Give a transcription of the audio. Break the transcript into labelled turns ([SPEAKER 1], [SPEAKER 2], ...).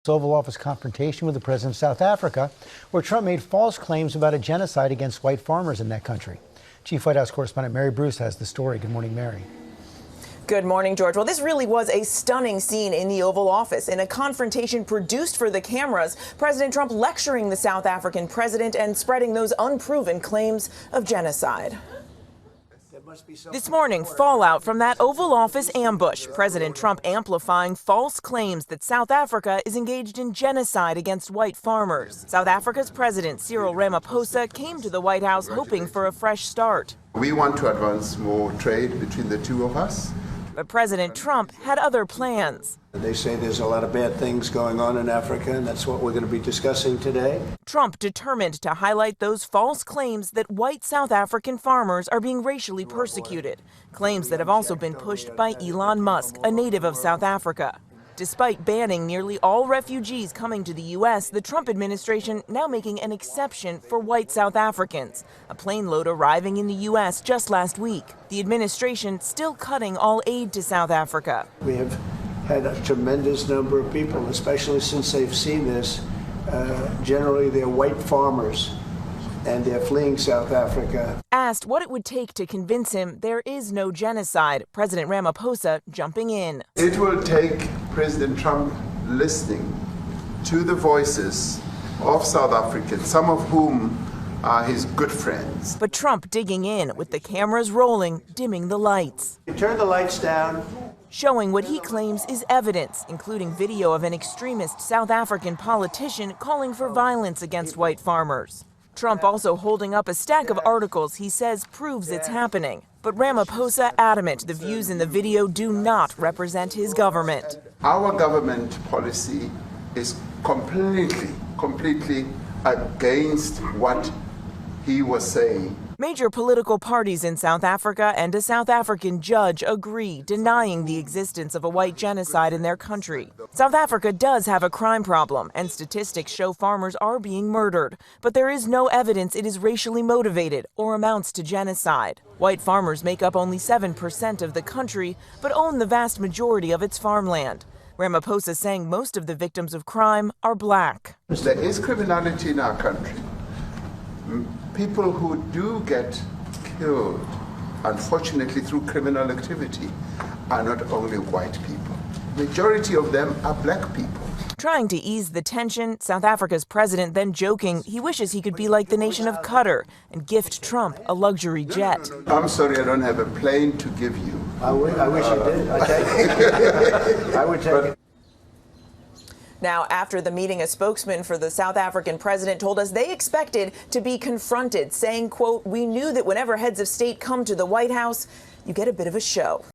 [SPEAKER 1] Oval Office confrontation with the president of South Africa, where Trump made false claims about a genocide against white farmers in that country. Chief White House correspondent Mary Bruce has the story. Good morning, Mary.
[SPEAKER 2] Good morning, George. Well, this really was a stunning scene in the Oval Office. In a confrontation produced for the cameras, President Trump lecturing the South African president and spreading those unproven claims of genocide. This morning, fallout from that Oval Office ambush. President Trump amplifying false claims that South Africa is engaged in genocide against white farmers. South Africa's President Cyril Ramaphosa came to the White House hoping for a fresh start.
[SPEAKER 3] We want to advance more trade between the two of us.
[SPEAKER 2] But President Trump had other plans.
[SPEAKER 4] They say there's a lot of bad things going on in Africa, and that's what we're going to be discussing today.
[SPEAKER 2] Trump determined to highlight those false claims that white South African farmers are being racially persecuted, claims that have also been pushed by Elon Musk, a native of South Africa. Despite banning nearly all refugees coming to the U.S., the Trump administration now making an exception for white South Africans, a plane load arriving in the U.S. just last week. The administration still cutting all aid to South Africa.
[SPEAKER 4] We have had a tremendous number of people, especially since they've seen this. Generally, they're white farmers, and they're fleeing South Africa.
[SPEAKER 2] Asked what it would take to convince him there is no genocide, President Ramaphosa jumping in.
[SPEAKER 3] It will take President Trump listening to the voices of South Africans, some of whom are his good friends.
[SPEAKER 2] But Trump digging in with the cameras rolling, dimming the lights.
[SPEAKER 4] Turn the lights down.
[SPEAKER 2] Showing what he claims is evidence, including video of an extremist South African politician calling for violence against white farmers. Trump also holding up a stack of articles he says proves it's happening. But Ramaphosa adamant the views in the video do not represent his government.
[SPEAKER 3] Our government policy is completely against what he was saying.
[SPEAKER 2] Major political parties in South Africa and a South African judge agree, denying the existence of a white genocide in their country. South Africa does have a crime problem, and statistics show farmers are being murdered. But there is no evidence it is racially motivated or amounts to genocide. White farmers make up only 7% of the country, but own the vast majority of its farmland. Ramaphosa saying most of the victims of crime are black.
[SPEAKER 3] There is criminality in our country. People who do get killed, unfortunately through criminal activity, are not only white people. Majority of them are black people.
[SPEAKER 2] Trying to ease the tension, South Africa's president then joking he wishes he could be like the nation of Qatar and gift Trump a luxury jet.
[SPEAKER 3] I'm sorry, I don't have a plane to give you.
[SPEAKER 4] I wish you did. I take it. I would take it.
[SPEAKER 2] Now, after the meeting, a spokesman for the South African president told us they expected to be confronted, saying, quote, "We knew that whenever heads of state come to the White House, you get a bit of a show."